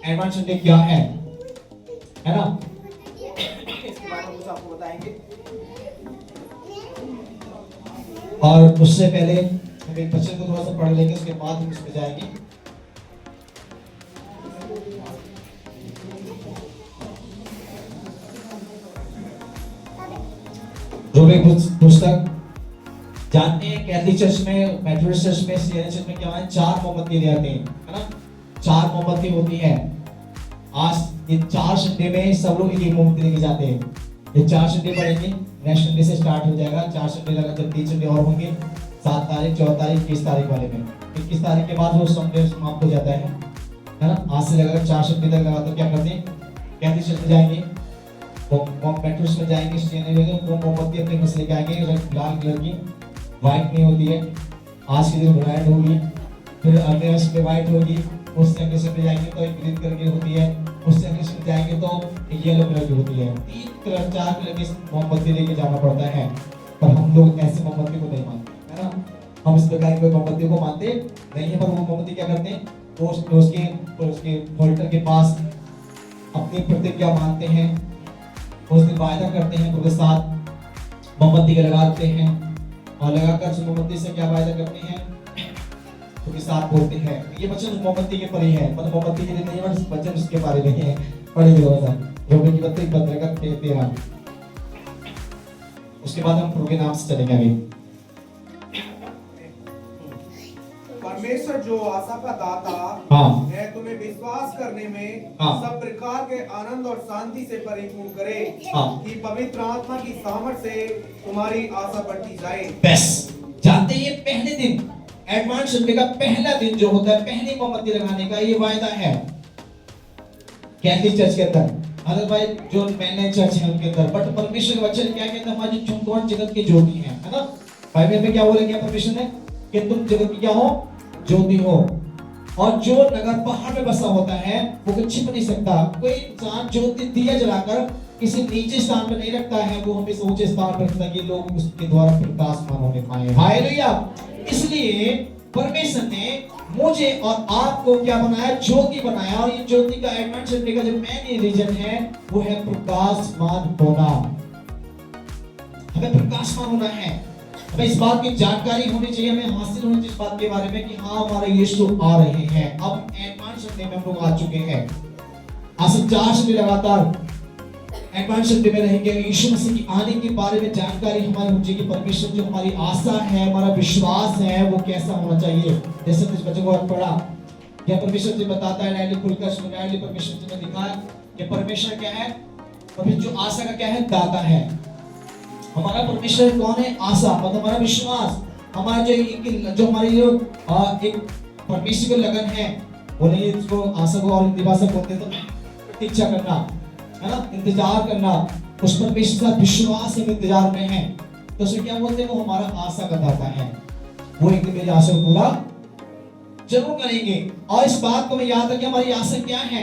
Advance Sunday क्या है ना? इसके बारे में कुछ आपको बताएंगे। और उससे पहले हम एक बच्चे को थोड़ा सा पढ़ लेंगे, उसके बाद हम इसमें जाएंगे। रोमियो पुस्तक जानते हैं कैथलिक चर्च में, मेथोडिस्ट चर्च में, सीएनए चर्च में क्या है, 4 मोमबत्ती ले आते हैं, है ना? 4 मोमबत्ती होती है। आज ये 4 संडे में सब लोग एक मोमबत्ती लेके जाते हैं। ये 4 संडे पढ़ेंगे, नेक्स्ट संडे से स्टार्ट हो जाएगा। 4 संडे लगातार 3 संडे और होंगे, 7 तारीख, 14 तारीख, 21 तारीख वाले में। 21 तारीख के बाद वो संडे समाप्त हो जाता है ना? आज से लगातार 4 संडे तक लगातार क्या करते हैं, कैथलिक चर्च में जाएंगे, मेथोडिस्ट में जाएंगे, सीएनए में वो मोमबत्ती अपने घर से लेके आएंगे, लाल कलर की, व्हाइट नहीं होती है। आज के दिन रेड होगी, फिर अगले वर्ष में व्हाइट होगी, उससे अगले संडे जाएंगे तो एक ग्रीन कलर की होती है, उससे अगले संडे जाएंगे तो एक येलो कलर की होती है। 3 कलर 4 कलर की मोमबत्ती लेके जाना पड़ता है। पर हम लोग ऐसे मोमबत्ती को नहीं मानते, है ना? हम इस प्रकार की मोमबत्ती को मानते नहीं है। पर वो मोमबत्ती क्या करते हैं, उसके होल्डर के पास अपनी प्रतिज्ञा मानते हैं, उस दिन वायदा करते हैं, उनके साथ मोमबत्ती के लगाते हैं और लगाकर उस मोमबत्ती से क्या वायदा करते हैं, उनके साथ बोलते हैं। ये वचन मोमबत्ती के परे है, मतलब मोमबत्ती के लिए नहीं है, वचन उसके बारे में है। पढ़ेंगे थोड़ा सा रोमियो की पत्री 15 का 13। उसके बाद हम प्रभु के नाम से चलेंगे आगे। परमेश्वर जो आशा का दाता है, तुम्हें विश्वास करने में सब प्रकार के आनंद और शांति से परिपूर्ण करे, कि पवित्र आत्मा की सामर्थ्य से तुम्हारी आशा बढ़ती जाए। बस जानते हैं, ये पहले दिन एडवांस संडे का पहला दिन जो होता है, पहली मोमबत्ती लगाने का ये वायदा है कैथलिक चर्च के अंदर, अदरवाइज जो मेनलाइन चर्च है उनके अंदर। बट परमेश्वर का वचन क्या कहता है, हमारी तुम जगत की ज्योति है ना? बाइबल में क्या बोलेंगे परमेश्वर ने कि तुम जगत की क्या हो, ज्योति हो। और जो नगर पहाड़ में बसा होता है वो छिप नहीं सकता। कोई इंसान ज्योति दिया जलाकर किसी नीचे स्थान पर नहीं रखता है, वो हमेशा ऊंचे स्थान पर रखता है कि लोग उसके द्वारा प्रकाशमान होने पाए। हालेलुया। इसलिए परमेश्वर ने मुझे और आपको क्या बनाया, ज्योति बनाया। और ये ज्योति का एडवांस संडे का जो मेन रीजन है वो है प्रकाशमान होना। हमें प्रकाशमान होना है, हमें इस बात की जानकारी होनी चाहिए, हमें हासिल होनी चाहिए इस बात के बारे में कि हाँ हमारे यीशु आ रहे हैं। अब एडवांस संडे में हम लोग आ चुके हैं। आज से 4 संडे लगातार एडवांस संडे में रहेंगे। यीशु मसीह की आने के बारे में जानकारी हमारी होनी चाहिए कि परमेश्वर जो हमारी आशा है, हमारा विश्वास है, वो कैसा होना चाहिए। जैसे कुछ बच्चों को पढ़ा, क्या परमेश्वर जी बताता है, नैली खुलकर सुना, नैली परमेश्वर जी ने दिखाया कि परमेश्वर क्या है, परमेश्वर जो आशा का क्या है, दाता है। हमारा परमेश्वर कौन है, आशा, मतलब हमारा विश्वास, हमारा जो हमारी जो एक परमेश्वर की लगन है, वो नहीं इसको आशा को और हिंदी भाषा बोलते हैं तो प्रतीक्षा करना, है ना, इंतजार करना। उस परमेश्वर का विश्वास हम इंतजार में हैं, तो उसे क्या बोलते हैं, वो हमारा आशा का दाता है। वो एक दिन मेरी आशा को पूरा जरूर करेंगे। और इस बात को मैं याद रखें, हमारी आशा क्या है,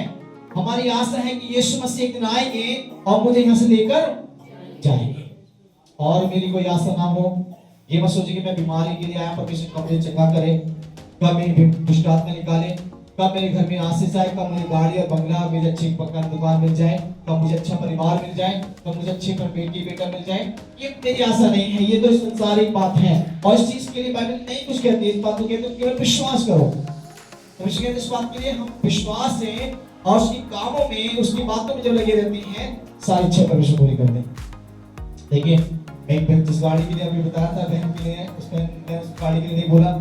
हमारी आशा है कि यीशु मसीह एक दिन आएंगे और मुझे यहाँ से लेकर जाएंगे। और मेरी कोई आशा ना हो, ये मत सोचिए कि मैं बीमारी के लिए आया, परमेश्वर कब मुझे चंगा करे, कब मेरी दुष्ट आत्मा निकाले, कब मेरे घर में आशीष आए, कब मुझे गाड़ी और बंगला, मुझे अच्छी मकान दुकान मिल जाए, कब मुझे अच्छा परिवार मिल जाए, कब मुझे अच्छी बेटी बेटा मिल जाए। ये मेरी आशा नहीं है, ये तो संसारिक बात है। और इस चीज के लिए बाइबल नहीं कुछ कहती है, इस बात को कहते हैं केवल विश्वास करो। तो इस बात के लिए हम विश्वास से और उसके कामों में, उसकी बातों में जब लगे रहते हैं, सारी इच्छा परमेश्वर पूरी कर दें। देखिए एक जिस गाड़ी के लिए अभी बताया था बहन के लिए, उसने उस गाड़ी के लिए नहीं बोला,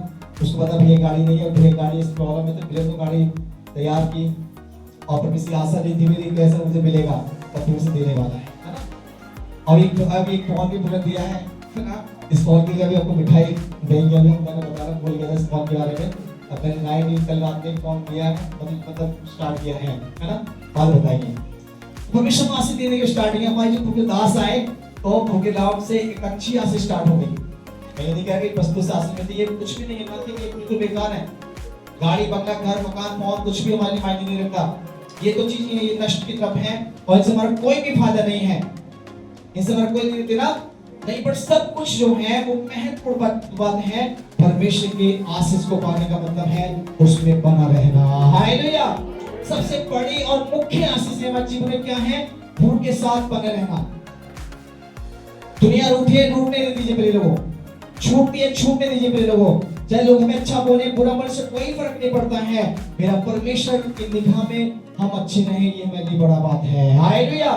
उसको पता भैया गाड़ी नहीं है, भैया गाड़ी इस प्रॉब्लम है, तो फिर तो गाड़ी तैयार की और परमेश्वर आशा दी धीरे धीरे कैसे मुझे मिलेगा, और फिर उसे देने वाला है ना। और एक फोन भी तुरंत दिया है ना, इस फोन के लिए अभी आपको मिठाई देंगे। अभी मैंने बताया, भूल गया था इस फोन के बारे में। अब मैंने नाइट कल रात में फोन किया है, मतलब स्टार्ट किया है ना, बात बताइए। परमेश्वर आशीष देने की स्टार्टिंग हमारी जो भूखे दास आए तो भूखे लाभ से एक अच्छी आशीष स्टार्ट हो गई। मैं नहीं कह रहा कि बस आशीष में थी, ये कुछ भी नहीं है, मतलब ये बिल्कुल बेकार है। गाड़ी बंगला घर मकान फोन कुछ भी हमारे लिए मायने नहीं रखता। ये तो चीजें ये नष्ट की तरफ है और इनसे हमारा कोई भी फायदा नहीं है, इनसे हमारा कोई देना नहीं। पर सब कुछ जो है वो महत्वपूर्ण बात है, परमेश्वर के आशीष को पाने का मतलब है उसमें बना रहना। हालेलुया। सबसे बड़ी और मुख्य आशीष हमारे जीवन में क्या है? प्रभु के साथ बने रहना। दुनिया रूठे रूठने नहीं दीजिए मेरे लोगों, छूटती है छूटने दीजिए मेरे लोगों। चाहे लोग हमें अच्छा बोले बुरा बोले से कोई फर्क नहीं पड़ता है। मेरा परमेश्वर की निगाह में हम अच्छे रहें, ये मेरे लिए बड़ा बात है। हालेलुया।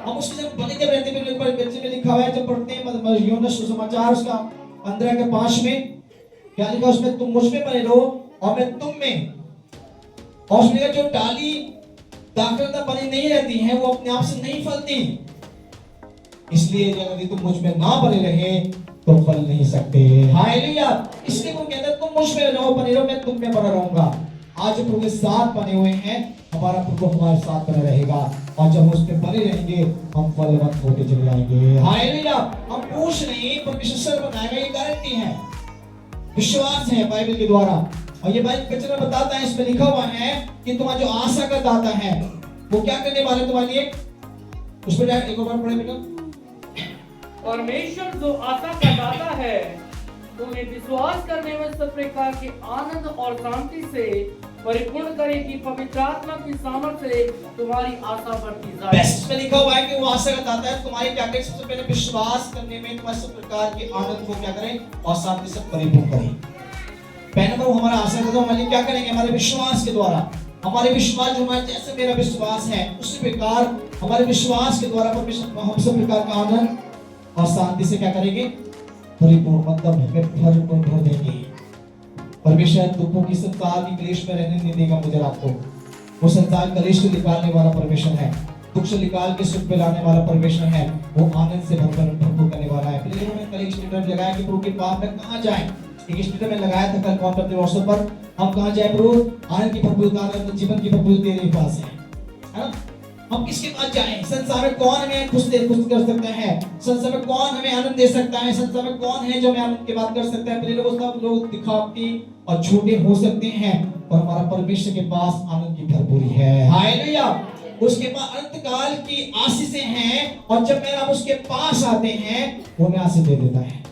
हम उसके जब बने जब रहते हैं, बच्चे में लिखा हुआ है, जब पढ़ते हैं यूहन्ना सुसमाचार उसका 15:5 में क्या लिखा? उसमें तुम मुझ में बने रहो और मैं तुम में। और उसमें जो डाली दाखलता बनी नहीं रहती है वो अपने आप से नहीं फलती, इसलिए यदि तुम मुझ में ना बने रहे तो फल नहीं सकते। हालेलुया। इसलिए वो कहता है तुम मुझ में रहो, बने रहो, मैं तुम में बना रहूंगा। आज प्रभु के साथ बने हुए हैं, हमारा प्रभु हमारे साथ बना रहेगा, और जब उस पे बने रहेंगे हम फलवंत होते चले जाएंगे। हालेलुया। हम पूछ नहीं, परमेश्वर बनाएगा, ये गारंटी है, विश्वास है बाइबल के द्वारा। और ये बाइबल वचन में बताता है, इसमें लिखा हुआ है कि तुम्हारा जो आशा का दाता है वो क्या करने वाला है तुम्हारे लिए। उस पर एक बार पढ़े बेटा। परमेश्वर जो आशा का दाता है तुम्हें विश्वास करने में सब प्रकार के आनंद और शांति से परिपूर्ण करे कि पवित्र आत्मा की सामर्थ्य से तुम्हारी आशा बढ़ती जाए। बेस्ट में लिखा हुआ है कि वो आशा का दाता है, तुम्हारी क्या करें? सबसे पहले विश्वास करने में तुम्हारे सब प्रकार के आनंद को क्या करें और शांति से परिपूर्ण करें। पहले नंबर हमारा आशा का हमारे क्या करेंगे? हमारे विश्वास के द्वारा। हमारे विश्वास जो हमारे जैसे मेरा विश्वास है उसी प्रकार हमारे विश्वास के द्वारा परमेश्वर हम सब प्रकार का आनंद और शांति से क्या करेंगे? परिपूर्ण, मतलब भर भर देंगे। परमेश्वर दुखों की संसार की क्लेश में रहने नहीं देगा मुझे आपको। वो संसार क्लेश को निकालने वाला परमेश्वर है, दुख से निकाल के सुख पे लाने वाला परमेश्वर है। वो आनंद से भरपूर करने वाला है। फिर मैंने कल एक स्टेटस लगाया कि प्रभु के पास में कहां जाएं। एक स्टेटस में लगाया था कल कॉन्ट अपने व्हाट्सएप पर, हम कहां जाएं प्रभु? आनंद की भरपूरता, आनंद जीवन की भरपूरता तेरे पास है ना? हम किसके पास जाएं? संसार में कौन हमें खुश कर सकता है? संसार में कौन हमें आनंद दे सकता है? संसार में कौन है जो हमें आनंद की बात कर सकता है? पहले सब लोग दिखावटी और झूठे हो सकते हैं, और हमारा परमेश्वर के पास आनंद की भरपूरी है। हालेलुया। उसके पास अनंत काल की आशीषें हैं, और जब मेरा उसके पास आते हैं वो हमें आशीष दे देता है।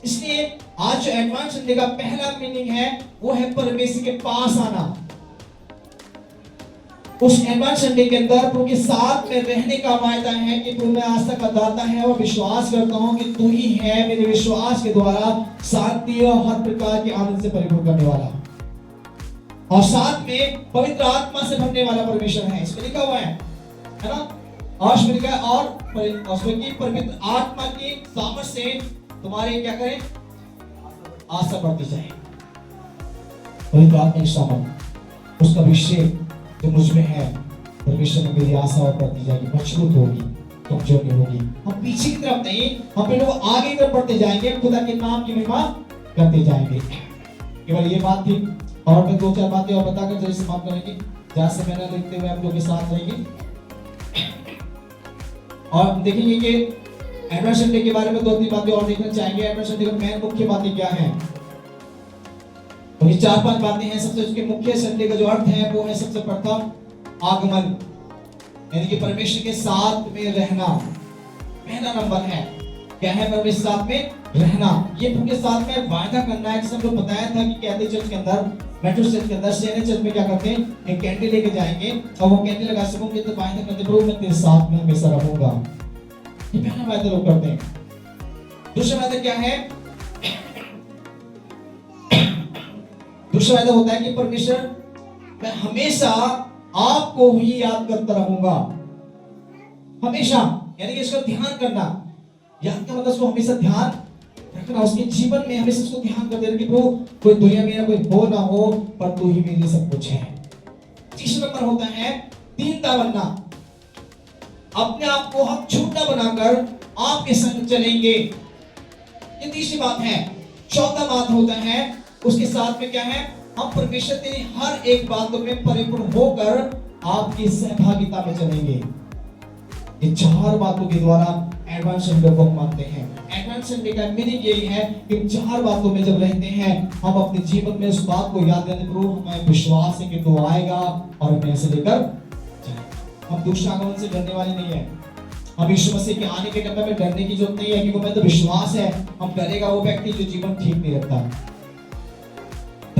इसलिए आज जो एडवांस संडे का पहला मीनिंग है वो है परमेश्वर के पास आना। उस एडवांस संडे के अंदर प्रभु के साथ में रहने का वायदा है कि प्रभु में आस्था का दाता है, और विश्वास करता हूं कि तू ही है मेरे विश्वास के द्वारा शांति और हर प्रकार के आनंद से परिपूर्ण करने वाला, और साथ में पवित्र आत्मा से भरने वाला परमेश्वर है। इसमें लिखा हुआ है ना? और इसमें लिखा है और उसमें की पवित्र आत्मा की सामर्थ से तुम्हारे क्या करें? आशा बढ़ती जाए। पवित्र आत्मा की सामर्थ, उसका अभिषेक जो मुझ में है, परमेश्वर में मेरी आशा और बढ़ती जाएगी, मजबूत होगी, कमजोर नहीं होगी। हम पीछे की तरफ नहीं, हम लोग आगे की तरफ बढ़ते जाएंगे, खुदा के नाम की महिमा करते जाएंगे। केवल ये बात थी, और मैं 2-4 बातें और बताकर जल्दी समाप्त करेंगे, जहां से मैंने लिखते हुए आप लोगों के साथ रहेंगे। और हम देखेंगे कि एडवेंट संडे के बारे में 2-3 बातें और देखना चाहेंगे। एडवेंट संडे का मेन मुख्य बातें क्या है? तो ये 4-5 बातें हैं। सबसे उसके मुख्य संडे का जो अर्थ है वो है सबसे प्रथम आगमन, यानी कि परमेश्वर के साथ में रहना। पहला नंबर है क्या है? परमेश्वर के साथ में रहना। ये प्रभु के साथ में वायदा करना है। जैसे हमको बताया था कि कैथोलिक चर्च के अंदर, मेट्रो चर्च के अंदर, सीएनए चर्च में क्या करते हैं? एक कैंडल लेके जाएंगे और वो कैंडल लगा सकोगे तो वायदा करते प्रभु मैं तेरे साथ में हमेशा रहूंगा। ये पहला वायदा लोग करते हैं। दूसरा वायदा क्या है? दूसरा वायदा होता है कि परमेश्वर मैं हमेशा आपको ही याद करता रहूंगा। हमेशा, यानी कि इसका ध्यान करना। याद का मतलब उसको हमेशा ध्यान रखना, उसके जीवन में हमेशा उसको ध्यान करते रहना कि वो कोई दुनिया में ना कोई हो ना हो, पर तू ही मेरे लिए सब कुछ है। तीसरा नंबर होता है दीनता बनना। अपने आप को हम छोटा बनाकर आपके संग चलेंगे, ये तीसरी बात है। चौथा बात होता है उसके साथ में क्या है? हम परमेश्वर तेरी हर एक बातों में परिपूर्ण होकर आपकी सहभागिता में चलेंगे। ये 4 बातों के द्वारा एडवांस संडे को हम मानते हैं। एडवांस संडे का मीनिंग यही है कि 4 बातों में जब रहते हैं हम अपने जीवन में उस बात को याद रखते हैं, हमें विश्वास है कि तू आएगा और हमें ऐसे लेकर जाएगा। हम दूसरे आगमन से डरने वाले नहीं है। हम यीशु मसीह के आने के टाइम में डरने की जरूरत नहीं है, क्योंकि हमें तो विश्वास है। हम डरेगा वो व्यक्ति जो जीवन ठीक नहीं रखता।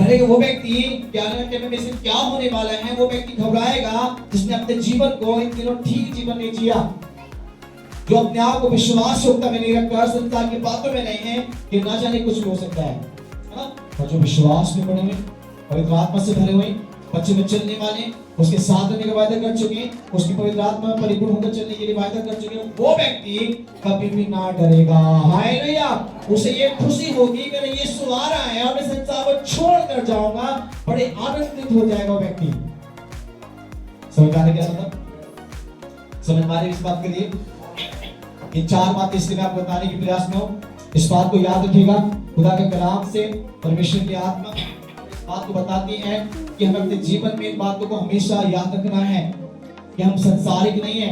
डरेगा वो व्यक्ति क्या में से क्या होने वाला है, वो व्यक्ति घबराएगा जिसने अपने जीवन को इन दिनों ठीक जीवन नहीं जिया, जो अपने आप को विश्वास योग्यता में नहीं रखा, संसार की बातों में नहीं है कि ना जाने कुछ भी हो सकता है ना। और जो विश्वास में बने हुए, पवित्र आत्मा से भरे हुए, बच्चे में चलने वाले, उसके साथ रहने का वायदा कर चुके, उसकी पवित्र आत्मा में परिपूर्ण होकर चलने के लिए वायदा कर चुके, वो व्यक्ति कभी भी ना डरेगा। हालेलुया। उसे ये खुशी होगी कि यीशु आ रहा है और मैं संसार को छोड़ कर जाऊंगा, बड़े आनंदित हो जाएगा वो व्यक्ति। समझ आ रहा क्या मतलब? समझ मारे इस बात के लिए ये 4 बातें इसलिए मैं आपको बताने के प्रयास में हूँ। इस बात को याद रखिएगा, खुदा के कलाम से परमेश्वर की आत्मा इस बात को बताती है कि हमें अपने जीवन में इन बातों को हमेशा याद रखना है कि हम संसारिक नहीं है,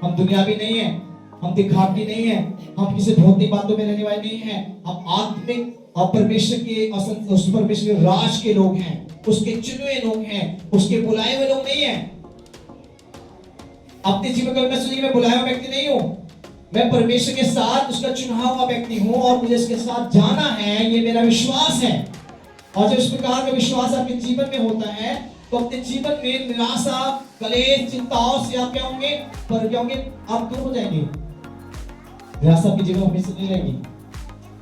हम दुनियावी नहीं है, हम दिखावटी नहीं है, हम किसी भौतिक बातों में रहने वाले नहीं है, हम आत्मिक और परमेश्वर के उस परमेश्वर के राज के लोग हैं, उसके चुने लोग हैं, उसके बुलाए हुए लोग नहीं है। अपने जीवन में मैं सोचिए मैं बुलाया हुआ व्यक्ति नहीं हूं, मैं परमेश्वर के साथ उसका चुना हुआ व्यक्ति हूं और मुझे इसके साथ जाना है, ये मेरा विश्वास है। और जब इस प्रकार का विश्वास आपके जीवन में होता है तो अपने जीवन में निराशा, कलेश, चिंताओं से आप क्या होंगे, पर क्या होंगे, आप दूर हो जाएंगे। निराशा आपके जीवन में हमेशा नहीं रहेगी,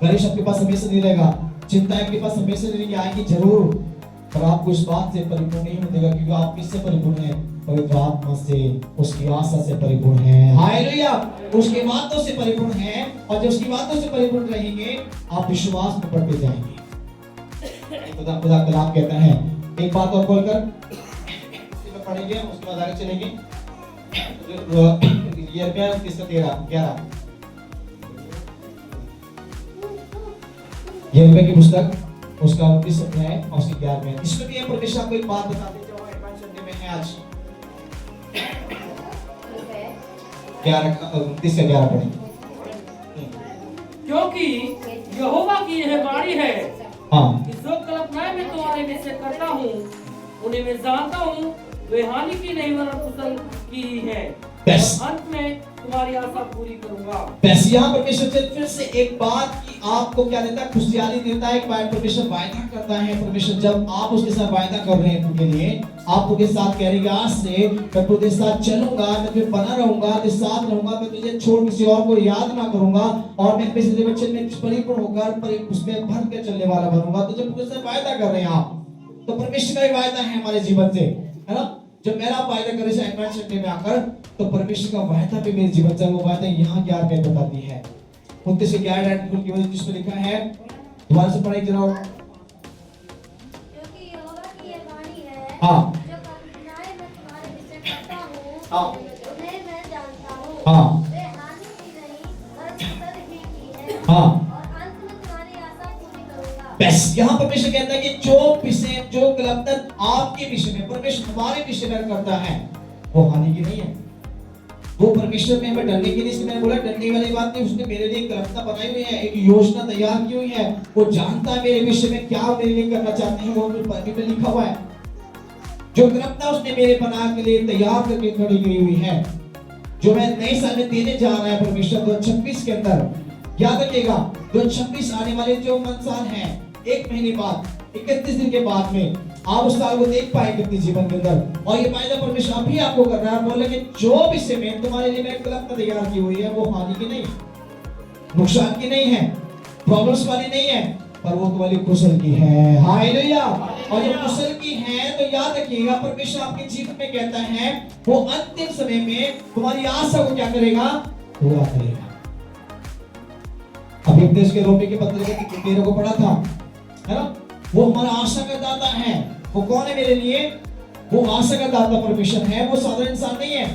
कलेश आपके पास हमेशा नहीं रहेगा, चिंता आपके पास हमेशा नहीं रहेगी, आएगी जरूर, पर आपको इस बात से परिपूर्ण नहीं होगा क्योंकि आप किससे परिपूर्ण हैं, पवित्र आत्मा से, उसकी आशा से परिपूर्ण है। हालेलुया। उसके बातों से परिपूर्ण है और जब उसकी बातों से परिपूर्ण रहेंगे आप विश्वास में बढ़ते जाएंगे। खुदा कलाम कहता है, एक बात और बोलकर पढ़ेंगे उसके बाद आगे चलेंगे। यिर्मयाह 30:11 यिर्मयाह की पुस्तक उसका 29 अध्याय और उसकी 11 इसमें भी परमेश्वर आपको एक बात बताते जो एडवांस संडे में है आज 29:11 पढ़ेंगे। क्योंकि यहोवा की यह वाणी है कि जो कल्पनाएं मैं तुम्हारे में से करता हूँ उन्हें मैं जानता हूँ, वे हानि की नहीं वरन कुशल की ही है, और अंत में तुम्हारी आशा पूरी करूंगा। बस यहाँ परमेश्वर से फिर से एक बात की आपको क्या देता है, खुशहाली देता है। एक बार परमेश्वर वायदा करता है, परमेश्वर जब आप उसके साथ वायदा कर रहे हैं उनके लिए, आप उनके साथ कह रहे हैं आज से मैं तुझे साथ चलूंगा, मैं तुझे बना रहूंगा, तेरे साथ रहूंगा, मैं तुझे छोड़ किसी और को याद ना करूंगा और मैं हमेशा तेरे बच्चे में परिपूर्ण होकर उसमें भर के चलने वाला बनूंगा। तो जब उसके साथ वायदा कर रहे हैं आप, तो परमेश्वर का वायदा है हमारे जीवन से, है ना। जब मेरा वायदा करे से एडवांस संडे में आकर, तो परमेश्वर का वायदा भी मेरे जीवन से, वो वायदा यहाँ क्या क्या बताती है 29 से 11 की वजह जिसमें लिखा है, दोबारा से पढ़ाई जरा। क्योंकि यहोवा की ये वाणी है, हाँ। जो कल्पनाएं मैं तुम्हारे विषय करता हूँ, हाँ। उन्हें मैं जानता हूँ, हाँ। वे हानि की नहीं वरन कुशल ही की है, हाँ। और अंत में तुम्हारी आशा पूरी करूंगा। बस यहाँ परमेश्वर कहता है कि जो कल्पना आपके विषय में परमेश्वर हमारे विषय में करता है वो हानि की नहीं है, वो परमेश्वर में हमें डरने की नहीं। मैंने बोला डरने वाली बात नहीं, उसने मेरे लिए कल्पना बनाई हुई है, एक योजना तैयार की हुई है, वो जानता है मेरे विषय में क्या मेरे लिए करना चाहते हैं, वो बाइबल में लिखा हुआ है। जो कल्पना उसने मेरे बना के लिए तैयार करके खड़ी की हुई है, जो मैं नए साल में देने जा रहा है परमेश्वर 2026 के अंदर, याद रखिएगा 2026 आने वाले जो साल है, 1 महीने बाद 31 दिन के बाद में आप उस साल को देख पाएंगे अपने जीवन के अंदर। और ये वायदा परमेश्वर अभी आपको कर रहा है, बोले कि जो विषय में तुम्हारे लिए मैं कल्पना तैयार की हुई है वो हानि की नहीं, नुकसान की नहीं है, प्रॉब्लम्स वाली नहीं है, पर वो तुम्हारी कुशल की है। हालेलुया। और जब कुशल की है तो याद रखिएगा परमेश्वर आपके जीवन में कहता है वो अंतिम समय में तुम्हारी आशा को क्या करेगा, पूरा करेगा। अभी उपदेश के रोमी के पत्र के 13 को पढ़ा था, है ना। वो हमारा आशा का दाता है। वो कौन है मेरे लिए, वो आशा का दाता परमेश्वर है। वो साधारण इंसान नहीं है,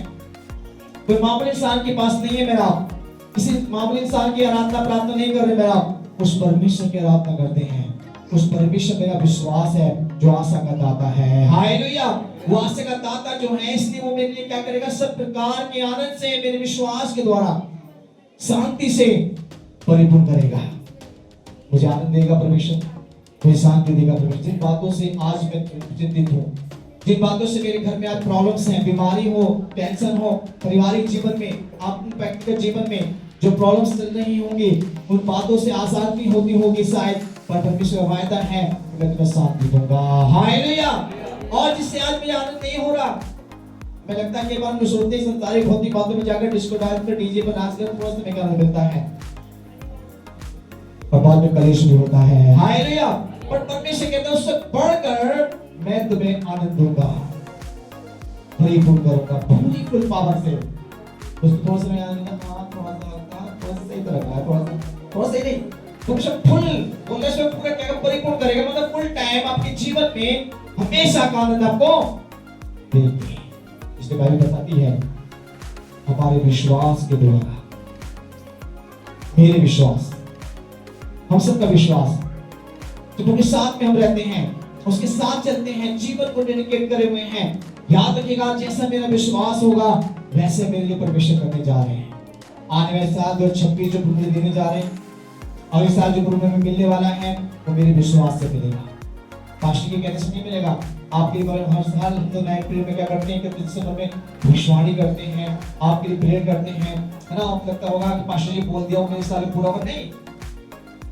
कोई मामूली इंसान के पास नहीं है। मेरा किसी मामूली इंसान की आराधना प्रार्थना नहीं कर रहे, मेरा उस परमेश्वर की आराधना करते हैं। उस परमेश्वर मेरा विश्वास है जो आशा का दाता है। हालेलुया। वो आशा का दाता जो है, इसलिए वो मेरे लिए क्या करेगा, सब प्रकार के आनंद से मेरे विश्वास के द्वारा शांति से परिपूर्ण करेगा। मुझे आनंद देगा परमेश्वर, मुझे शांति देगा परमेश्वर। जिन बातों से आज मैं चिंतित हूँ, जिन बातों से मेरे घर में आज प्रॉब्लम्स हैं, बीमारी हो, टेंशन हो, पारिवारिक जीवन में, अपने व्यक्तिगत जीवन में जो प्रॉब्लम्स चल रही होंगी, उन बातों से आजाद भी होती होगी शायद, पर परमेश्वर का वायदा है मैं तुम्हें शांति दूंगा। हालेलुया। और जिससे आज मुझे आनंद नहीं हो रहा, मैं लगता है कि बार में सोचते ही संसारिक भौतिक बातों में जाकर डिस्को डांस कर डीजे पर नाच कर थोड़ा सा आनंद मिलता है, और बाद में कलेश भी होता है। हालेलुया। पर परमेश्वर कहता है उससे बढ़कर मैं तुम्हें आनंद दूंगा, परिपूर्ण करूंगा पूरी फुल पावर से। उसको थोड़ा सा आनंद, हाँ थोड़ा सा सही तो लग रहा है, थोड़ा सही नहीं, तुम सब फुल बोलने से पूरा क्या परिपूर्ण करेगा, मतलब फुल टाइम आपके जीवन में हमेशा का आनंद आपको देंगे। इसलिए बाइबल बताती है हमारे विश्वास के द्वारा, मेरे विश्वास, हम सबका विश्वास, जो उनके साथ में हम रहते हैं, उसके साथ चलते हैं, जीवन को डेडिकेट करे हुए हैं, याद रखिएगा जैसा मेरा विश्वास होगा वैसे मेरे लिए परमेश्वर करने जा रहे हैं। आने वाले साल 2026 जो मुझे देने जा रहे हैं, और इस साल जो प्रभु में मिलने वाला है वो मेरे विश्वास से मिलेगा, पास्टर के कहने से नहीं मिलेगा। आपके लिए हर साल हम तो नाइट प्रेयर में क्या करते हैं कि दिसंबर में भविष्यवाणी करते हैं, आपके लिए प्रेयर करते हैं, है ना। आपको लगता होगा कि पास्टर जी बोल दिया मेरे साल पूरा होगा, नहीं,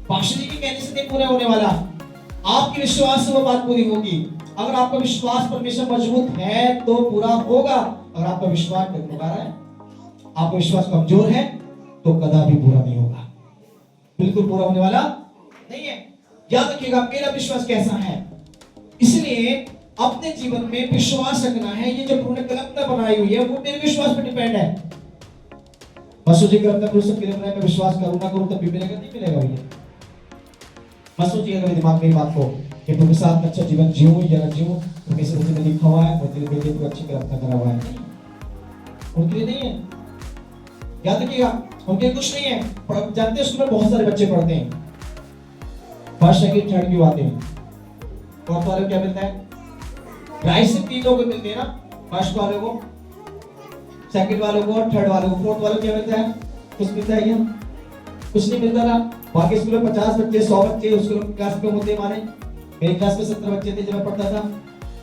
पास्टर जी के कहने से नहीं पूरा होने वाला, आपके विश्वास से वो बात पूरी होगी। अगर आपका विश्वास परमेश्वर मजबूत है तो पूरा होगा, अगर आपका विश्वास डगमगा रहा है, आपका विश्वास कमजोर है तो कदापि पूरा नहीं होगा, बिल्कुल पूरा होने वाला नहीं है। याद रखिएगा मेरा विश्वास कैसा है, इसलिए अपने जीवन में विश्वास रखना है। ये जो उन्होंने कल्पना बनाई हुई है वो मेरे विश्वास पर डिपेंड है। बस सोचिए कल्पना करो सबके लिए मैं विश्वास करूँ ना करूँ तब भी मिलेगा, नहीं मिलेगा भैया। बस सोचिए मेरे दिमाग में बात को कि तुम के साथ अच्छा जीवन जीऊं या ना जीऊं, तुम्हें से मुझे लिखा हुआ है, मुझे बेटे को अच्छी कल्पना करा हुआ है, उनके लिए नहीं है। याद रखिएगा उनके कुछ नहीं है। जानते हैं स्कूल में बहुत सारे बच्चे पढ़ते हैं, फर्स्ट सेकंड थर्ड क्यों आते हैं, फोर्थ वाले को क्या मिलता है, प्राइस से 3 लोगों को मिलते हैं ना, फर्स्ट वाले को, सेकंड वाले को, थर्ड वाले को, फोर्थ वाले को क्या मिलता है, कुछ मिलता है क्या, कुछ नहीं मिलता ना। बाकी स्कूल में 50 बच्चे 100 बच्चे उस क्लास में होते माने, मेरी क्लास में 70 बच्चे थे जब मैं पढ़ता था,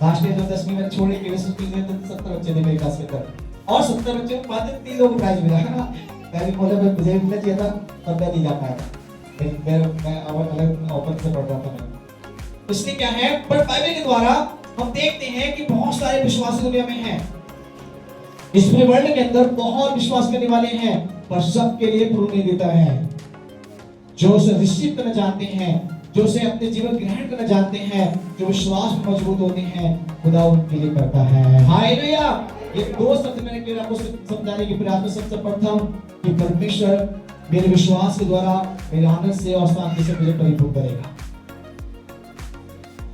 लास्ट ईयर 10वीं में छोड़े के स्कूल में 70 बच्चे थे मेरी क्लास के अंदर, और 70 बच्चों को बाद में 3 लोगों को प्राइज मिला है ना। मैं भी बोला मैं मुझे मिलना चाहिए था पर मैं नहीं जा पाया था, मैं अलग ओपन से पढ़ रहा था मैं। इसलिए क्या है, पर बाइबल के द्वारा हम देखते हैं कि बहुत सारे विश्वासी दुनिया में हैं, इस पूरे वर्ल्ड के अंदर बहुत विश्वास करने वाले हैं, पर सबके लिए प्रभु नहीं देता है। जो उसे रिसीव करना जानते हैं, जो उसे अपने जीवन ग्रहण करना जानते हैं, जो विश्वास में मजबूत होते हैं, खुदा उनके लिए करता है। हालेलुया। ये 2 शब्द मैंने केवल आपको समझाने की प्रयास में सबसे प्रथम कि परमेश्वर मेरे विश्वास के द्वारा मेरे आनंद से और शांति से मुझे परिपूर्ण करेगा,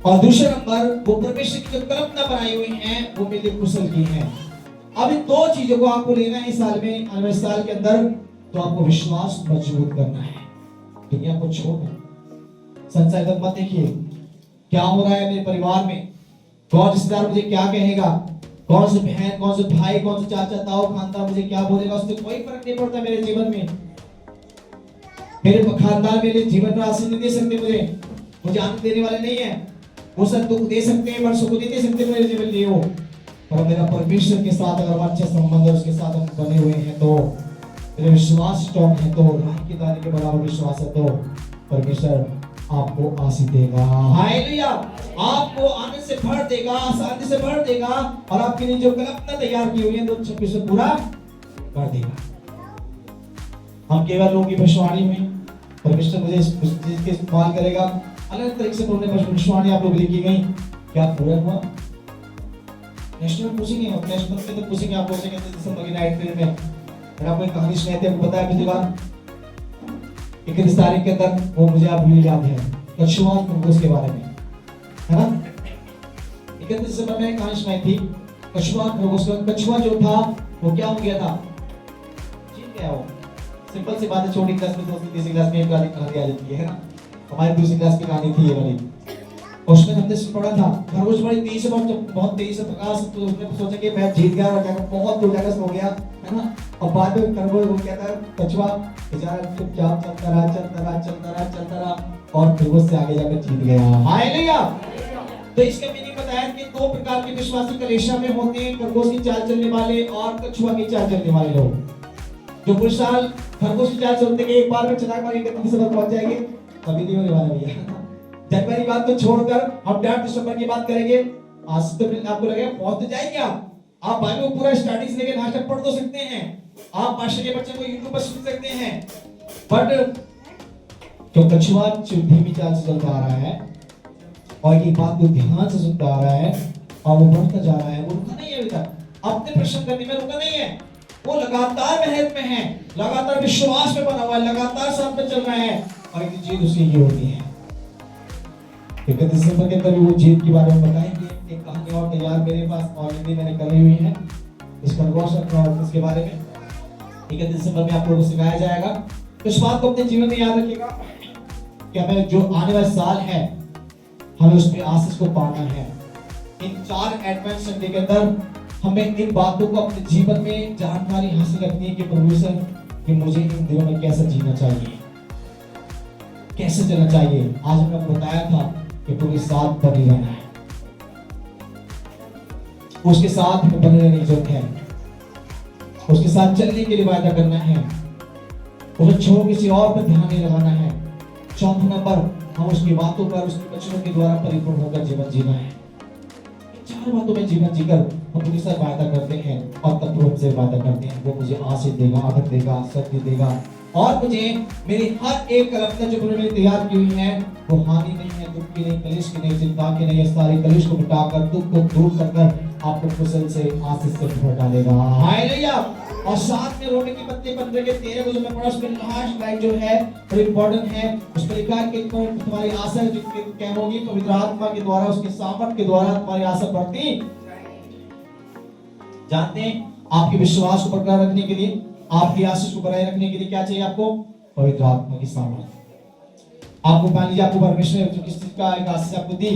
और दूसरा नंबर वो परमेश्वर की जो कल्पना बनाई हुई है वो मेरे लिए कुशल की है। अब इन 2 चीजों को आपको लेना है इस साल में, आने वाले साल के अंदर, तो आपको विश्वास मजबूत करना है, दुनिया को छोड़ना, संसार तक मत देखिए क्या हो रहा है मेरे परिवार में, कौन रिश्तेदार मुझे क्या कहेगा, कौन से बहन, कौन से भाई, कौन से चाचा ताऊ खानदान मुझे क्या बोलेगा, उससे कोई फर्क नहीं पड़ता मेरे जीवन में। मेरे खानदान मेरे जीवन में आशीष नहीं दे सकते, मुझे आनंद देने वाले नहीं है, वो सब दुख दे सकते हैं पर सुख नहीं दे सकते मेरे जीवन लिए वो, पर मेरा परमेश्वर के साथ अगर अच्छे संबंध है उसके साथ हम बने हुए हैं, तो मेरे विश्वास स्ट्रॉन्ग है, तो राह के दाने के बराबर विश्वास है, तो परमेश्वर आपको आशीष देगा। हालेलुया। आपको आनंद से भर देगा, शांति से भर देगा, और आपके लिए जो कल्पना तैयार की हुई है 2026 से पूरा कर देगा। हम केवल लोगों की भविष्यवाणी में परमेश्वर मुझे इस चीज के इस्तेमाल करेगा, अलग तरीके से भविष्यवाणी आप लोग लिखी गई, क्या पूरा हुआ? नेशनल पूछेंगे, नेशनल में तो पूछेंगे आप लोगों से, कहते दिसंबर की नाइट प्रेयर में मैंने आपको एक कहानी सुनाई थी, आपको पता है पिछली बार 31 तारीख के अंदर, वो मुझे आप भी याद है, कछुआ खरगोश के बारे में, है ना। 31 दिसंबर में कहानी सुनाई थी कछुआ खरगोश का। कछुआ जो था वो क्या हो गया था, जीत गया वो। सिंपल सी बात है, छोटी क्लास में, दूसरी तीसरी क्लास में एक कहानी आ जाती है ना, हमारी दूसरी क्लास की कहानी थी ये वाली, उसमें हमने पढ़ा था खरगोश बड़ी तेजी से, बहुत तेजी से प्रकाश, तो उसने सोचा कि मैं जीत गया और जाकर बहुत दूर जाकर सो गया, है ना। और बाद में खरगोश वो कहता है कछुआ बेचारा चुपचाप चलता रहा और खरगोश से आगे जाकर जीत गया। हालेलुया। तो इसका मीनिंग बताया कि 2 प्रकार के विश्वासी कलीसिया में होते हैं, खरगोश की चाल चलने वाले और कछुआ की चाल चलने वाले लोग। जो पूरे साल खरगोश की चाल चलते हैं, एक बार में चला मारेंगे तो किसी पर पहुंच जाएंगे, कभी नहीं होने वाला भैया। जनवरी बात तो छोड़कर हम 8 दिसंबर की बात करेंगे। आज तो आपको लगेगा पहुंच तो जाएंगे आप बाइबल पूरा स्टार्टिंग से लेकर लास्ट तक पढ़ तो सकते हैं, आप पास्टर के बच्चे को यूट्यूब पर सुन सकते हैं, बट जो कछुआ धीमी चाल से चलता आ रहा है और ये बात को ध्यान से सुनता आ रहा है और वो बढ़ता जा रहा है, वो रुका नहीं है अभी तक, अपने प्रश्न करने में रुका नहीं है, वो लगातार मेहनत में है, लगातार विश्वास में बना हुआ है, लगातार साथ में चल रहा है और एक जीत उसकी ये होती है। 31 दिसंबर के अंदर वो जीत के बारे में बताएंगे। एक कहानी और तैयार मेरे पास ऑलरेडी मैंने करी हुई है, इसका रोशन इसके बारे में 31 दिसंबर में आप लोगों को सिखाया जाएगा। तो इस बात को अपने जीवन में याद रखिएगा कि हमें जो आने वाला साल है हमें उसमें आशीष को पाना है। इन 4 एडवेंट संडे के अंदर हमें इन बातों को अपने जीवन में जानकारी हासिल करनी है कि परमेश्वर कि मुझे इन दिनों में कैसे जीना चाहिए, कैसे चलना चाहिए। आज मैंने आपको बताया था कि पूरे साथ बने रहना है, उसके साथ हमें बने रहने की जरूरत है, उसके साथ चलने के लिए वायदा करना है, उसे छोड़ किसी और पर ध्यान नहीं लगाना है। चौथा नंबर, हम उसकी बातों पर उसके वचनों के द्वारा परिपूर्ण होकर जीवन जीना है। इन 4 बातों में जीवन जीकर हम उनके साथ वायदा करते हैं और तब हमसे वायदा करते हैं वो मुझे आशीष देगा, आदर देगा, शक्ति देगा और मुझे मेरी हर एक कल्पना जो उन्होंने तैयार की हुई है वो हानि नहीं है, दुख की नहीं, कलेश की नहीं, चिंता की नहीं, सारे कलेश को मिटाकर दुख को दूर कर आपको कुशल से आशीष से भर डालेगा। हालेलुया। और साथ में रोमे की पत्ती 15 के 13 को जो मैं पढ़ा उसमें लास्ट लाइन जो है बड़ी इंपॉर्टेंट है। उसमें लिखा है कि तुम्हारी आशा क्या होगी, पवित्र आत्मा के द्वारा, उसके सामर्थ के द्वारा तुम्हारी आशा बढ़ती। जानते हैं आपके विश्वास को बरकरार रखने के लिए, आपकी आशीष को बनाए रखने के लिए क्या चाहिए आपको? पवित्र आत्मा की सामर्थ। आपको मान लीजिए आपको परमेश्वर ने जो किसी चीज का एक आशीष आपको दी,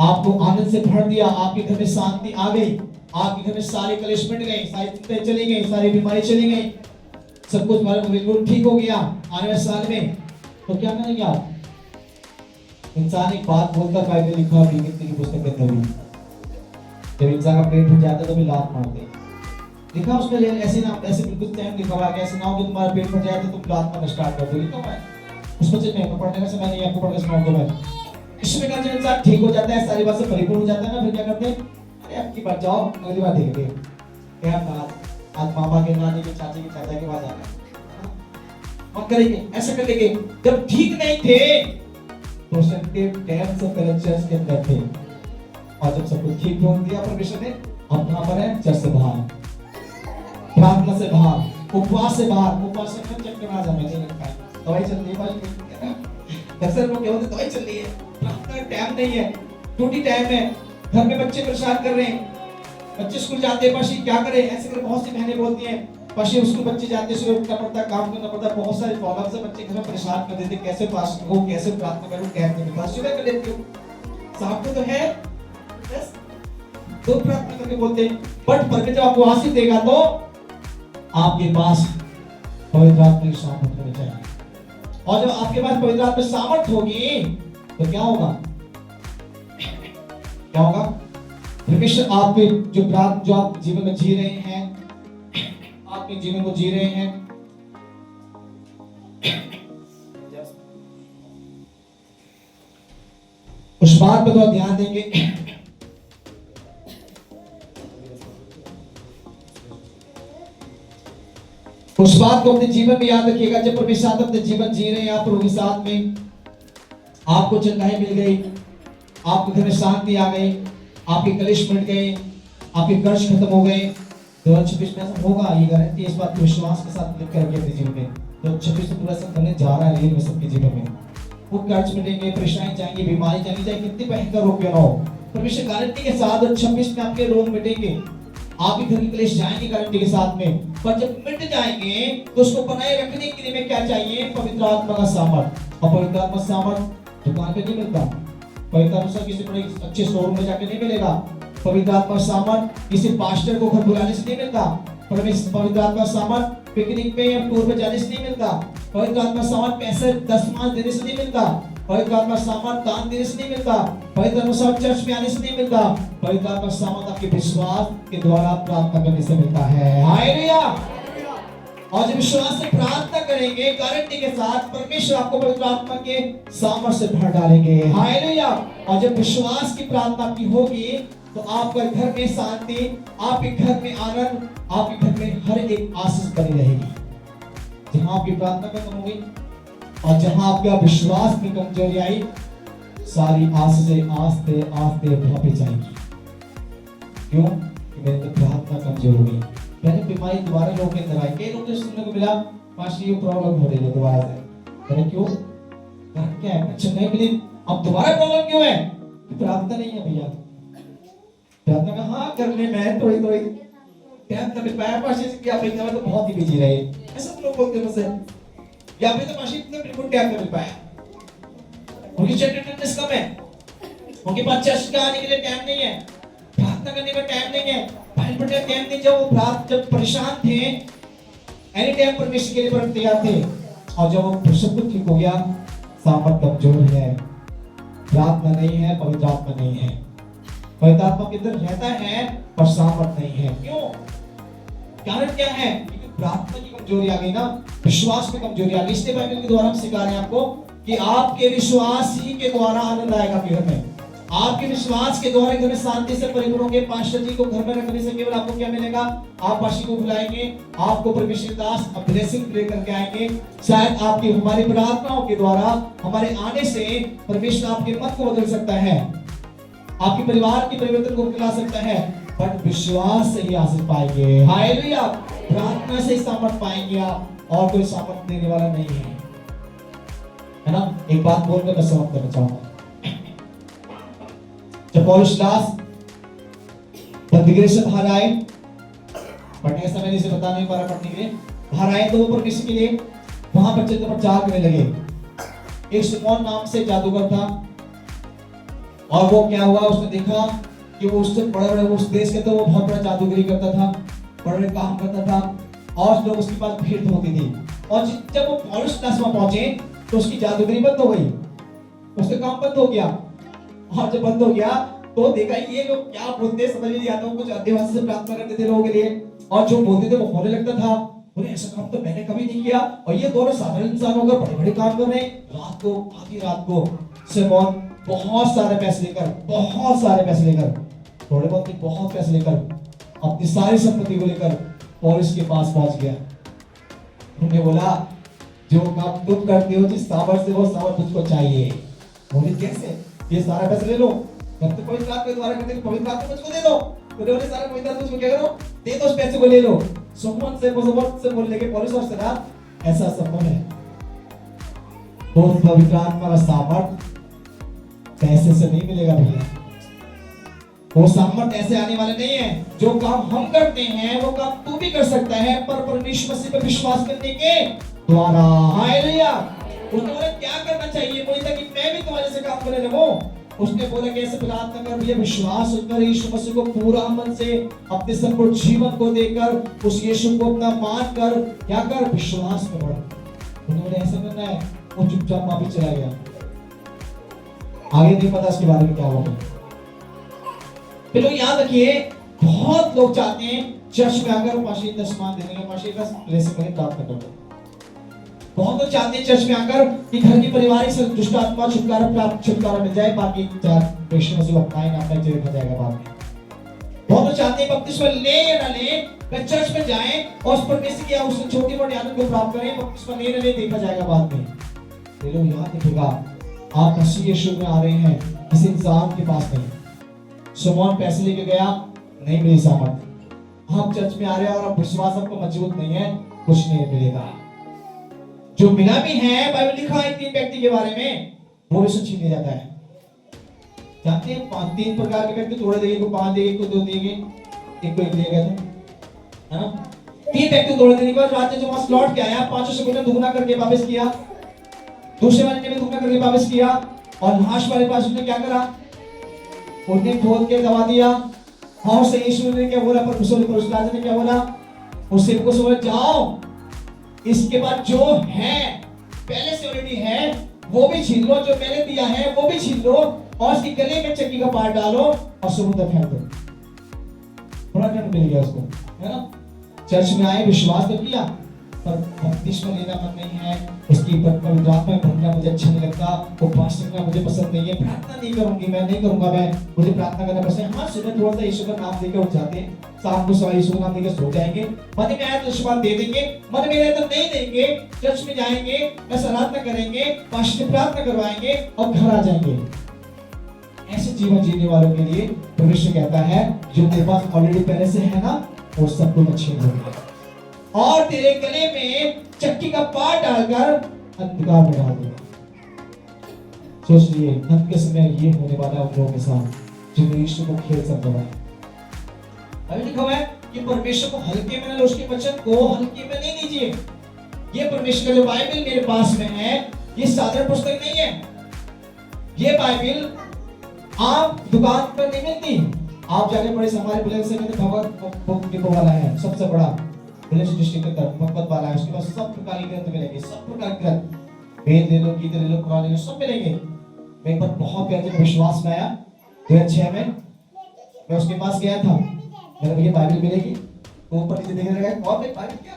आपको आनंद से भर दिया, आपके घर में शांति आ गई, आपके घर में सारे कलेश मिट गए, सारी चिंताएं चली गई, सारी बीमारी चली गई, सब कुछ बिल्कुल ठीक हो गया आने वाले साल में, तो क्या करेंगे आप? इंसान एक बात बोलता बाइबल लिखा है की पुस्तक के अंदर, जब इंसान का पेट भर जाता है तो भी लात मारते। लिखा उसमें ऐसे ना, ऐसे बिल्कुल टाइम लिखा हुआ है, ऐसे ना हो कि तुम्हारा पेट भर जाए तो तुम लात मारना स्टार्ट कर दो। लिखा हुआ है उस बच्चे में, पढ़ने का समय नहीं, आपको पढ़ के सुनाऊंगा मैं। इसमें का जब इंसान ठीक हो जाता है, सारी बात से परिपूर्ण हो जाता है ना, फिर क्या करते हैं? अरे आपकी बात जाओ, अगली बार देखेंगे क्या बात, आज मामा के, नानी के, चाचा के, चाचा के पास जाना हम करेंगे, ऐसा कर लेंगे। जब ठीक नहीं थे तो संडे टाइम से पहले चर्च के अंदर थे, और जब सब कुछ ठीक हो दिया परमेश्वर ने, अब कहां पर है? चर्च से बाहर, प्रार्थना से बाहर, उपवास से बाहर। उपवास से चक्कर आ जाए नहीं लगता है, दवाई चल रही है, अक्सर लोग क्या होते दवाई चल रही है, प्रार्थना टाइम नहीं है, ड्यूटी टाइम है, घर में बच्चे परेशान कर रहे हैं, बच्चे स्कूल जाते हैं, पाशी क्या करें, ऐसे कर बहुत सी बहनें बोलती हैं, पाशी स्कूल बच्चे जाते हैं, सुबह उठना पड़ता, काम करना पड़ता, बहुत सारे प्रॉब्लम से बच्चे घर में परेशान कर देते, कैसे पास हो, कैसे प्रार्थना करूं, कैसे पास सुबह कर लेती हूं, साहब को तो है बस दो प्रार्थना करके बोलते हैं। बट परमेश्वर जब आपको आशीष देगा तो आपके पास पवित्र आत्मा की सामर्थ होनी चाहिए, और जब आपके पास पवित्र आत्मा की सामर्थ होगी तो क्या होगा? क्या होगा? परमेश्वर आपके जो आप जीवन में जी रहे हैं, आपके जीवन को जी रहे हैं, उस बात पर तो ध्यान देंगे। उस बात को अपने जीवन में याद रखिएगा। जब परमेश्वर आप अपने जीवन जी रहे हैं, आप लोगों के साथ में आपको चंगाई मिल गई, आपके घर में शांति आ गई, आपके कलेश मिट गए, आपके कर्ज खत्म हो गए, 2026 में ऐसा होगा, ये गारंटी इस बात को विश्वास के साथ लिख करके अपने जीवन में 2026 में पूरा सब करने जा रहा है। में सबके जीवन में वो कर्ज मिटेंगे, परेशानी जाएंगी, बीमारी जाएंगी, चाहे कितनी भयंकर रोग क्यों ना हो, परमेश्वर गारंटी के साथ 2026 में आपके रोग मिटेंगे, आपके घर की कलेश जाएंगे गारंटी के साथ में। पर जब मिट जाएंगे तो उसको बनाए रखने के लिए क्या चाहिए? पवित्र आत्मा का सामर्थ। और पवित्र आत्मा सामर्थ दुकान पे नहीं मिलता, पवित्र आत्मा किसी बड़े अच्छे शोरूम में जाके नहीं मिलेगा, पवित्र आत्मा सामर्थ किसी पास्टर को घर बुलाने से नहीं मिलता, पवित्र आत्मा सामर्थ पिकनिक पे या टूर पे जाने से नहीं मिलता, पवित्र आत्मा सामर्थ पैसे 10 मास देने से नहीं मिलता, पवित्र आत्मा सामर्थ दान देने से नहीं मिलता, पवित्र आत्मा सामर्थ चर्च में आने से नहीं मिलता, पवित्र आत्मा सामर्थ आपके विश्वास के द्वारा प्रार्थना करने से मिलता है। हालेलुया। और जब विश्वास से प्रार्थना करेंगे गारंटी के साथ परमेश्वर आपको पवित्र आत्मा के सामर्थ्य से भर डालेंगे। हालेलुया। और जब विश्वास की प्रार्थना आपकी होगी तो आपके घर में शांति, आपके घर में आनंद, आपके घर में हर एक आशीष बनी रहेगी। जहां आपकी प्रार्थना खत्म होगी और जहां आपका विश्वास में कमजोरी आई, सारी आशीषें आस्ते आस्ते भापी जाएंगी। क्यों? कि मेरी तो प्रार्थना कमजोर हो गई। मैंने बीमारी दोबारा लोगों के अंदर आई, कई लोग जो सुनने को मिला पास ये प्रॉब्लम हो रही है दोबारा से। मैंने क्यों? क्या है? अच्छा नहीं मिली, अब दोबारा प्रॉब्लम क्यों है? प्रार्थना नहीं है भैया। प्रार्थना का हाँ करने में थोड़ी थोड़ी टाइम तक पाया पास कि आप एकदम तो बहुत ही बिजी रहे, ऐसा तो लोग बोलते हैं मुझसे, या फिर तो पास इतना बिल्कुल टाइम नहीं मिल पाया, उनकी अटेंडेंस कम है, उनके पास चर्च का आने के लिए टाइम नहीं है, प्रार्थना करने का टाइम नहीं है, बाइबल पढ़ने का टाइम नहीं। जब परेशान थे एनी टाइम परमेश्वर के लिए पर तैयार थे, और जब वो सब कुछ ठीक हो गया, सामर्थ कमजोर है, प्रार्थना नहीं है, पवित्र आत्मा नहीं है। पवित्र आत्मा के अंदर रहता है पर सामर्थ नहीं है। क्यों? कारण क्या है? क्योंकि प्रार्थना की कमजोरी आ गई ना, विश्वास में कमजोरी आ गई। इसलिए बाइबल के द्वारा हम सिखा रहे हैं आपको कि आपके विश्वास ही के द्वारा आनंद आएगा आपके घर में। आपके विश्वास के द्वारा घर में शांति से परिपूर्ण होंगे। पास्टर जी को घर में रखने से केवल आपको क्या मिलेगा? आप पास्टर को बुलाएंगे, आपको परमेश्वर दास ब्लेसिंग लेकर के आएंगे। शायद आपकी हमारी प्रार्थनाओं के द्वारा, हमारे आने से परमेश्वर आपके मन को बदल सकता है, आपके परिवार के परिवर्तन को ला सकता है, बट विश्वास से ही आशीष पाएंगे। हालेलुया। प्रार्थना से ही सामर्थ पाएंगे आप, और कोई सामर्थ देने वाला नहीं है ना। एक बात बोलकर मैं समाप्त करना चाहूंगा। जब पौलुस दास से बाहर आए, पढ़ने का समय से बता नहीं पा रहा, पढ़ने के लिए बाहर आए तो वो परमेश्वर के लिए वहां पर प्रचार करने लगे। एक सिमोन नाम से जादूगर था, और वो क्या हुआ, उसने देखा कि वो उससे बड़े उस देश के, तो वो बहुत बड़ा जादूगरी करता था, बड़े काम करता था, और लोग उसके पास भीड़ होती थी। और जब वो पौलुस दास वहां पहुंचे तो उसकी जादूगरी बंद हो गई, उसका काम बंद हो गया। और जब बंद हो गया तो देखा ये लोग क्या बोलते समझ नहीं आता। कुछ आदिवासी से प्रार्थना करते थे लोगों के लिए, और जो बोलते थे वो होने लगता था। बोले ऐसा काम तो मैंने कभी नहीं किया, और ये दोनों साधारण इंसान होकर बड़े बड़े काम कर रहे हैं। रात को, आधी रात को सिमोन बहुत सारे पैसे लेकर, थोड़े बहुत नहीं, बहुत पैसे लेकर, अपनी सारी संपत्ति को लेकर पौलुस के पास पहुंच गया। उन्होंने बोला जो काम तुम करते हो, जिस सामर्थ से, वो सामर्थ तुझको चाहिए। बोले कैसे? ये सारा पैसा ले लो, तब तो पवित्र आत्मा के द्वारा करते हो, पवित्र आत्मा मुझको दे दो। तो बोले सारा पवित्र आत्मा मुझको क्या करो? दे दो, उस पैसे को ले लो। सुमन से बोलने के पौलुस और सिला ऐसा संभव है? तो पवित्र आत्मा का सामर्थ पैसे से नहीं मिलेगा भैया। वो सामर्थ ऐसे आने वाले नहीं है। जो काम हम करते हैं वो काम तू भी कर सकता है, पर परमेश्वर मसीह पर विश्वास करने के द्वारा। हालेलुया। उसने बोला क्या करना चाहिए? बोला कि मैं भी तुम्हारे से काम करने लगूं। उसने बोला कैसे? प्रार्थना कर भैया, विश्वास कर यीशु मसीह को पूरा मन से, अपने संपूर्ण जीवन को देकर, उस यीशु को अपना मान कर, क्या कर? विश्वास में बढ़। उन्होंने ऐसा करना है। वो चुपचाप वापस चला गया, आगे नहीं पता इसके बारे में क्या होगा। फिर लोग याद रखिए, बहुत लोग चाहते हैं चर्च में आकर पाशी का सम्मान देने का, पाशी का ब्लेसिंग में प्राप्त करना। बहुत लोग चाहते हैं चर्च में आकर कि घर की पारिवारिक से दुष्ट आत्मा छुटकारा मिल जाए, बाकी पेशेंट से अपनाए ना अपना चेहरा जाएगा बाद में। बहुत लोग चाहते हैं बपतिस्मा ले या ना ले, वे चर्च में जाएं और उस परमेश्वर की उससे छोटी मोटी आनंद को प्राप्त करें, बपतिस्मा ले ना ले देखा जाएगा बाद में। ये लोग याद रखिएगा, आप मसीह यीशु में आ रहे हैं, किसी इंसान के पास नहीं। सिमोन पैसे लेके गया, नहीं मिली सामर्थ। आप चर्च में आ रहे हैं और आप विश्वास आपको मजबूत नहीं है, कुछ नहीं मिलेगा। जो मिला भी है, बाइबल लिखा है 3 व्यक्ति के बारे में, वो भी छीन लिया जाता है। जानते हैं 3 प्रकार के व्यक्ति, थोड़े देंगे, को 5 देंगे, को 2 देंगे, एक को 1 दिया गया था, है ना। 3 व्यक्ति तोड़ देने के बाद राजा जो वहां लौट के आया, 5 सेकंड में दुगना करके वापस किया, दूसरे वाले ने भी दुगना करके वापस किया, और लास्ट वाले पास उसने क्या करा? उन्हें खोल के दबा दिया। और से यीशु ने क्या बोला? पर राजा ने क्या बोला? उससे को बोला जाओ, इसके बाद जो है पहले से ऑलरेडी है वो भी छीन लो, जो मैंने दिया है वो भी छीन लो, और उसके गले में चक्की का पार डालो और समुद्र फेंक दो। थोड़ा दंड मिल गया उसको, है ना। चर्च में आए, विश्वास तो किया, पर बपतिस्मा लेना मन नहीं है, उसकी पवित्र आत्मा में भरना मुझे अच्छा नहीं लगता, उपवास करना मुझे पसंद नहीं है, प्रार्थना नहीं करूंगी, मैं नहीं करूंगा, मुझे प्रार्थना करना पसंद है। हाँ, सुबह थोड़ा सा यीशु का नाम लेकर उठ जाते हैं, शाम को सवाल यीशु का नाम लेकर सो जाएंगे, मन में आया तो आशीर्वाद दे देंगे, मन में आया तो नहीं देंगे, चर्च में जाएंगे, बस आराधना करेंगे, पास्टर से प्रार्थना करवाएंगे और घर आ जाएंगे। ऐसे जीवन जीने वालों के लिए परमेश्वर कहता है जो तेरे पास ऑलरेडी पहले से है ना, वो सब कुछ अच्छे होंगे और तेरे गले में चक्की का पार डालकर अंधकार में डाल देगा। सोच लिए अंत के समय ये होने वाला उन लोगों के साथ जिन्हें यीशु को खेल समझा है। अभी लिखा हुआ है कि परमेश्वर को हल्के में न लो, उसके वचन को हल्के में नहीं लीजिए। ये परमेश्वर का जो बाइबल मेरे पास में है, ये साधारण पुस्तक नहीं है। ये बाइबल आप दुकान पर नहीं मिलती। आप जाके पढ़े, हमारे बुलेट से मैंने भगवत बुक डिपो वाला है, सबसे बड़ा बुलेट डिस्ट्रिक्ट के अंदर भगवत वाला है। उसके पास सब प्रकार के ग्रंथ मिलेंगे, सब प्रकार के ग्रंथ, वेद ले लो, गीता ले लो, कुरान ले लो, सब मिलेंगे। मैं एक बार बहुत प्यारे विश्वास में आया 2006 में, मैं उसके पास गया था, मैंने भैया बाइबल मिलेगी? तो ऊपर नीचे देखने लगा, और बाइबल क्या?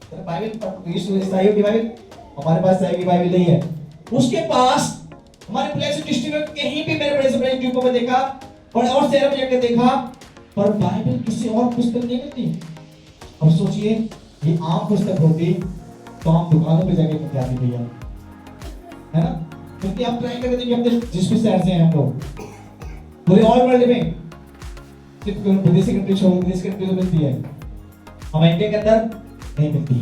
तेरा बाइबल यीशु ईसाइयों की बाइबल, हमारे पास ईसाई की बाइबल नहीं है। उसके पास हमारे प्लेस डिस्ट्रिक्ट कहीं भी मेरे बड़े से बड़े यूट्यूब में देखा और शहर में जाकर देखा, पर बाइबल किसी और पुस्तक नहीं मिलती। अब सोचिए ये आम पुस्तक होती तो हम दुकानों पे जाके मिल जाती भैया, है ना? क्योंकि आप ट्राई करते हैं कि हम जिस भी शहर से हैं हम लोग, पूरे ऑल वर्ल्ड में सिर्फ विदेशी कंट्री छोड़ विदेशी कंट्री तो मिलती है, हमारे इंडिया के अंदर नहीं मिलती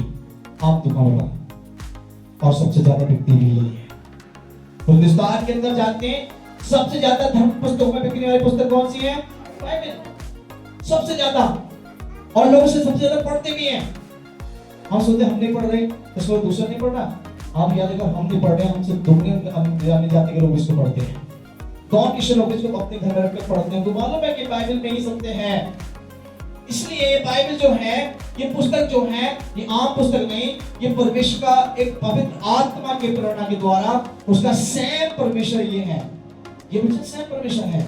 आम दुकानों पर। और सबसे ज्यादा बिकती भी यही है। हिंदुस्तान के अंदर जानते हैं सबसे ज्यादा धर्म पुस्तकों में बिकने वाली पुस्तक कौन सी है? बाइबल, सबसे ज्यादा। और लोग उसे सबसे ज्यादा पढ़ते भी हैं। हम सोचते हम नहीं पढ़ रहे तो इसको दूसरा नहीं पढ़ रहा। आप याद रखो, हम नहीं पढ़ रहे, हमसे दुनिया जाति के लोग इसको पढ़ते हैं। कौन किसी लोग इसको अपने घर में रखकर पढ़ते हैं? तो मालूम है कि बाइबल में ही सत्य है। इसलिए ये बाइबल जो है, ये पुस्तक जो है, ये आम पुस्तक नहीं, ये परमेश्वर का एक पवित्र आत्मा के प्रेरणा के द्वारा उसका स्वयं परमेश्वर ये है, ये वचन स्वयं परमेश्वर है।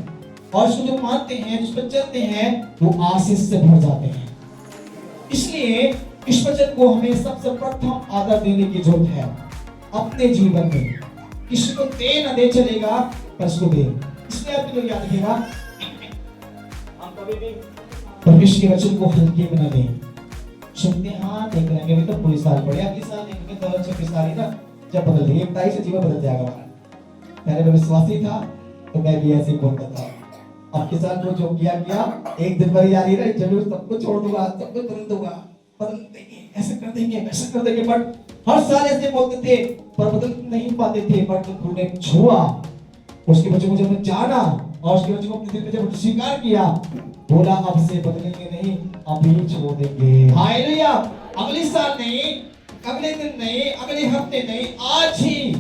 और इसको जो मानते हैं, जिस पर चलते हैं, वो आशीष से भर जाते हैं। इसलिए इस वचन को हमें सबसे प्रथम आदर देने की जरूरत है अपने जीवन में। किसी को दे ना दे चलेगा, पर इसको दे। इसलिए आप लोग याद रखिएगा, हम कभी भी परमेश्वर के वचन को हल्के में ना लें। सुनते हाँ देख रहे हैं, तो पूरी साल पढ़े, अगली साल देखेंगे तो 26 साल ना जब बदल देंगे, 1 तारीख से जीवन बदल जाएगा हमारा। पहले मैं विश्वासी था तो मैं भी ऐसे ही बोलता था, अब के साथ वो जो किया एक दिन भर जारी रही, जब सबको छोड़ दूंगा, सबको बदल दूंगा, बदल देंगे, ऐसा कर देंगे, वैसा कर देंगे। बट हर साल ऐसे बोलते थे पर बदल नहीं पाते थे। बट उन्होंने छुआ, उसके बच्चों को जब जाना और उसके बच्चों को अपने दिल में जब स्वीकार किया, बोला अब से बदलेंगे नहीं, अभी छोड़ देंगे। हालेलुया। अगले साल नहीं, अगले दिन नहीं, अगले हफ्ते नहीं, आज ही।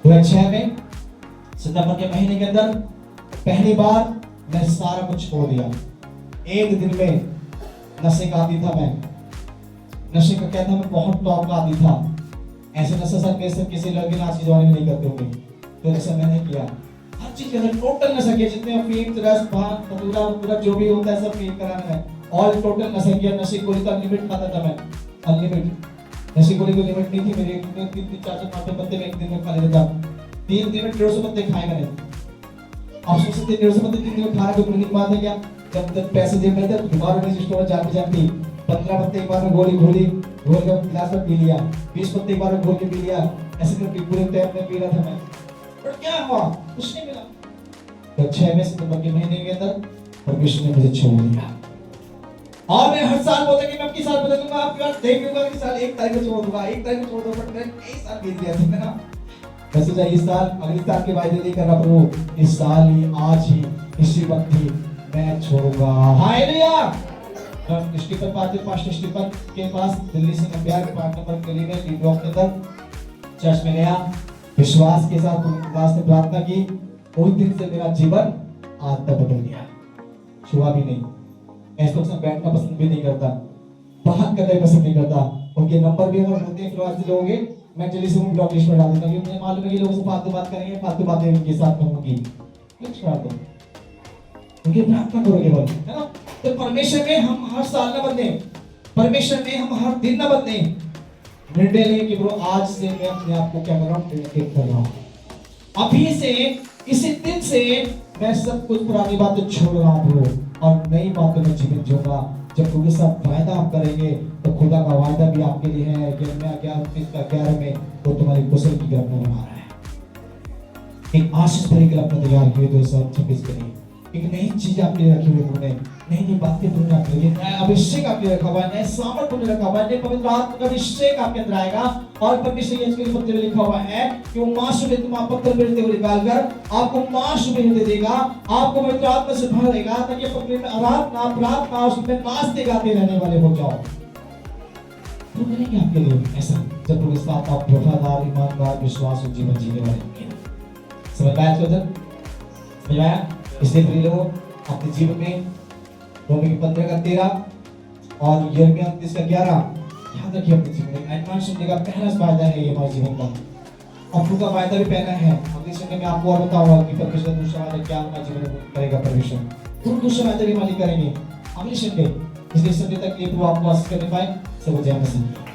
2006 में सितंबर के महीने के अंदर पहली बार मैं सारा कुछ छोड़ दिया। एक दिन में नशे का आदी था मैं, नशे का क्या था, मैं बहुत टॉप का आदी था। ऐसे नशा सर मेरे से किसी लड़के ने आज के जमाने में नहीं करते होंगे, तो नशा मैंने किया। हर चीज के अंदर टोटल नशा किया, जितने अफीम, रस, भांग, धतूरा, पूरा जो भी होता है सब फील कराना है, ऑल टोटल नशा किया। नशे गोली का अनलिमिट खाता था मैं, अनलिमिट। नशे गोली की लिमिट नहीं थी मेरे, 3-4 पत्ते में एक दिन में खा लेता था। 3 दिन में 150 पत्ते खाए मैंने। अब सोच सकते 150 पत्ते 3 दिन में खाना कोई बड़ी बात है क्या? जब तक पैसे जेब में थे तो बीमार होने से स्टोर जाती 15 पत्ते एक बार में गोली घोल के गिलास में पी लिया, 20 पत्ते एक बार में घोल के पी लिया, ऐसे करके पूरे टाइम में पी रहा था मैं। पर क्या हुआ? कुछ नहीं मिला। तो 6 में सितंबर के महीने के अंदर परमेश्वर ने मुझे छोड़ दिया। और मैं हर साल बोलता कि मैं अपनी साल बदलूंगा, आपकी बात देखूंगा कि साल 1 तारीख को छोड़ दूंगा, 1 तारीख को छोड़ दूंगा। बट मैं कई साल बीत गया था ना। वैसे चाहे इस साल अगले साल के वायदे नहीं कर रहा, प्रभु इस साल ही, आज ही, इसी वक्त ही मैं छोड़ूंगा। हालेलुया। स्टीफन पास्टर स्टीफन के पास दिल्ली से 5 नंबर गली में डी ब्लॉक के अंदर चर्च में गया, विश्वास के साथ उनसे प्रार्थना की। उस दिन से मेरा जीवन आत्मा बदल गया। छुआ भी नहीं, मैं इसको सब बैठना पसंद भी नहीं करता, बात करना पसंद नहीं करता। उनके नंबर भी अगर होते हैं फिर से लोगे, मैं जल्दी से ब्लॉक लिस्ट में डाल देता हूं। मुझे मालूम है कि लोगों से फालतू बात करेंगे, फालतू बातें उनके साथ होंगी, लिस्ट डाल दो, उनकी प्रार्थना करोगे, है ना? तो परमेश्वर में हम हर साल न बदले। परमेश्वर में हम हर दिन न बदले, निर्णय लें कि ब्रो आज से मैं अपने आप को क्या कर रहा हूँ, डेडिकेट कर रहा हूँ। अभी से, इसी दिन से मैं सब कुछ पुरानी बातें छोड़ रहा हूँ ब्रो, और नई बातों में जीवन जीऊंगा। जब कोई सब वायदा आप करेंगे तो खुदा का वायदा भी आपके लिए है। यिर्मयाह 11:11 में वो तुम्हारी कुशल की कल्पना बना रहा है। एक आशीष भरी कल्पना तैयार की 2026 के लिए, एक नई चीज आपके लिए रखी हुई है, उन्होंने नई नई बातें तुमने आपके लिए, नया अभिषेक आपके लिए रखा हुआ है, नया सामर्थ तुमने रखा हुआ है, नए पवित्र आत्मा का अभिषेक आपके अंदर आएगा। और परमेश्वर यीशु के पत्र में लिखा हुआ है कि वो मासूम में तुम आप पत्थर मिलते हुए निकालकर आपको मासूम में देगा, आपको पवित्र आत्मा से भर देगा, ताकि पवित्र में आराधना प्रार्थना उसमें नाचते गाते रहने वाले हो जाओ। तो मिलेंगे आपके लिए ऐसा, जब तुम इस बात आप वफादार, ईमानदार, विश्वास और जीवन जीने वाले होंगे। समझ आया तो समझ आया? इसलिए प्रिय लोगों, अपने जीवन में रोमी 15:13 और यिर्मयाह 29:11 याद रखिए अपने जीवन में। एडवांस सुनने का पहला फायदा है ये हमारे जीवन का, और खुद का फायदा भी पहला है। अगले संडे में आपको और बताऊंगा कि परमेश्वर दूसरा फायदा क्या हमारे जीवन में करेगा। परमेश्वर तुम दूसरा फायदा भी हमारे करेंगे अगले संडे। इसलिए संडे तक ये आपको आशीष करने पाए। सब जय मसीह।